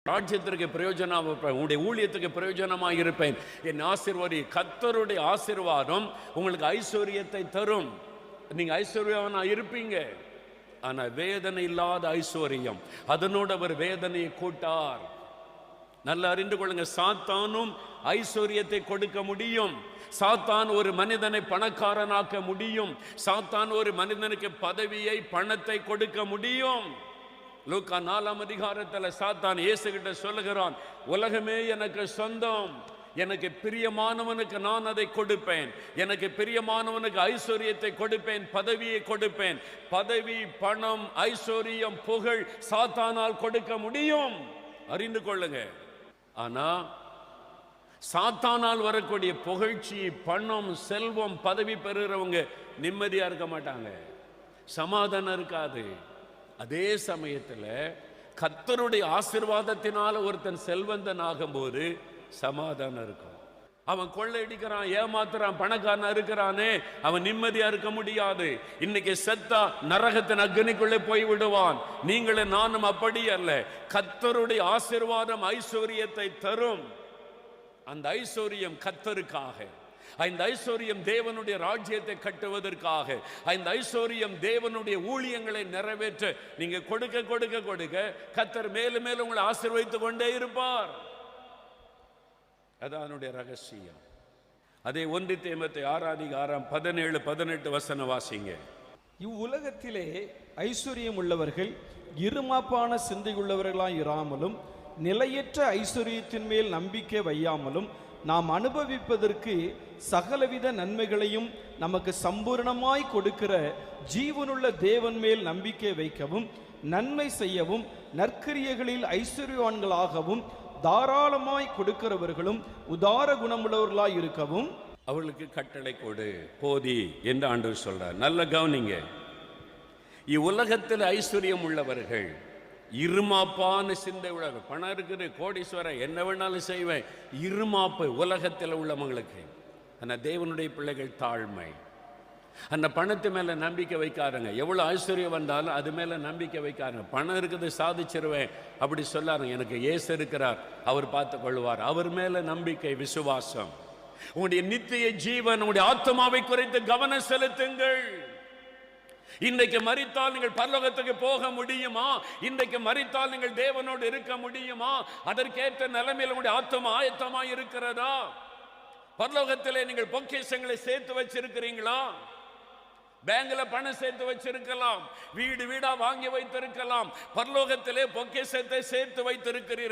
ராஜ்யத்திற்கு பிரயோஜனமாக இருப்பேன், உங்களுடைய ஊழியத்துக்கு பிரயோஜனமாக இருப்பேன். என் ஆசீர்வாதி கர்த்தருடைய ஆசீர்வாதம் உங்களுக்கு ஐஸ்வர்யத்தை தரும். நீங்க ஐஸ்வர்யவனா இருப்பீங்க. ஆனா வேதனை இல்லாத ஐஸ்வர்யம், அதனோடு அவர் வேதனையை கூட்டார். நல்லா அறிந்து கொள்ளுங்க, சாத்தானும் ஐஸ்வர்யத்தை கொடுக்க முடியும். சாத்தான் ஒரு மனிதனை பணக்காரனாக்க முடியும். சாத்தான் ஒரு மனிதனுக்கு பதவியை, பணத்தை கொடுக்க முடியும். லூக்கா 4ஆம் அதிகாரத்தில் சாத்தான் இயேசு கிட்ட சொல்லுகிறான், உலகமே எனக்கு சொந்தம், எனக்கு பிரியமானவனுக்கு நான் அதை கொடுப்பேன், எனக்கு பிரியமானவனுக்கு ஐஸ்வர்யத்தை கொடுப்பேன், பதவியை கொடுப்பேன். பதவி, பணம், ஐஸ்வர்யம், புகழ் சாத்தானால் கொடுக்க முடியும், அறிந்து கொள்ளுங்க. ஆனா சாத்தானால் வரக்கூடிய புகழ்ச்சி, பணம், செல்வம், பதவி பெறுகிறவங்க நிம்மதியா இருக்க மாட்டாங்க, சமாதானம் இருக்காது. அதே சமயத்தில் கர்த்தருடைய ஆசீர்வாதத்தினால ஒருத்தன் செல்வந்தன் ஆகும்போது சமாதானம் இருக்கும். அவன் கொள்ளையடிக்கிறான், ஏமாத்துறான், பணக்காரனா இருக்கிறானே, அவன் நிம்மதியா இருக்க முடியாது. இன்னைக்கு செத்தா நரகத்தின் அக்னிக்குள்ளே போய் விடுவான். நீங்களே நானும் அப்படி அல்ல. கர்த்தருடைய ஆசீர்வாதம் ஐஸ்வர்யத்தை தரும். அந்த ஐஸ்வர்யம் கர்த்தருக்காக, இந்த ஐஸ்வர்யம் தேவனுடைய ராஜ்யத்தை கட்டுவதற்காக, இந்த ஐஸ்வர்யம் தேவனுடைய ஊழியங்களை நிறைவேற்ற நீங்க கொடுக்க கொடுக்க கொடுக்க கர்த்தர் மேலும் மேலும் உங்களை ஆசீர்வதித்துக் கொண்டே இருப்பார். அதான் ரகசியம். அதே 1 தீமோத்தேயு 6:17-18 வசனம் வாசிங்க. இவ்வுலகத்திலே ஐஸ்வர்யம் உள்ளவர்கள் இருமாப்பான சிந்தையுள்ளவர்களாய் இராமலும், நிலையற்ற ஐஸ்வர்யத்தின் மேல் நம்பிக்கை வையாமலும், நாம் அனுபவிப்பதற்கு சகலவித நன்மைகளையும் நமக்கு சம்பூர்ணமாய் கொடுக்கிற ஜீவனுள்ள தேவன் மேல் நம்பிக்கை வைக்கவும், நன்மை செய்யவும், நற்கிரியைகளில் ஐஸ்வர்யவான்களாகவும், தாராளமாய் கொடுக்கிறவர்களும் உதார குணமுள்ளவர்களாய் இருக்கவும் அவர்களுக்கு கட்டளை கொடு, போதி என்று ஆண்டவர் சொல்றார். நல்ல கவனிங்க. இவ்வுலகத்தில் ஐஸ்வர்யம் உள்ளவர்கள், இருமாப்பான சிந்தை உள்ளவர், பணம் இருக்குது, கோடீஸ்வரன், என்ன வேணாலும் செய்வேன், இருமாப்பு உலகத்தில் உள்ளவங்களுக்கு. ஆனால் தேவனுடைய பிள்ளைகள் தாழ்மை. அந்த பணத்து மேல நம்பிக்கை வைக்காருங்க. எவ்வளவு ஐஸ்வர்யம் வந்தாலும் அது மேல நம்பிக்கை வைக்காருங்க. பணம் இருக்குது, சாதிச்சிருவேன் அப்படி சொல்லாருங்க. எனக்கு இயேசு இருக்கிறார், அவர் பார்த்து கொள்வார். அவர் மேல நம்பிக்கை, விசுவாசம். உங்களுடைய நித்திய ஜீவன், உங்களுடைய ஆத்மாவை குறித்து கவனம் செலுத்துங்கள். இன்றைக்கு மரித்தால் நீங்கள் பரலோகத்துக்கு போக முடியுமா? இன்றைக்கு மரித்தால் நீங்கள் தேவனோடு இருக்க முடியுமா? அதற்கேற்ற நிலைமையில் உங்களுடைய ஆத்மா ஆயத்தமா இருக்கிறதா? பரலோகத்திலே நீங்கள் பொக்கிஷங்களை சேர்த்து வச்சிருக்கிறீங்களா? பேங்க்ல பணம் சேர்த்து வச்சிருக்கலாம், வீடு வீடா வாங்கி வைத்திருக்கலாம். பரலோகத்திலே பொக்கிஷத்தை சேர்த்து வைத்திருக்கிறீர்கள்.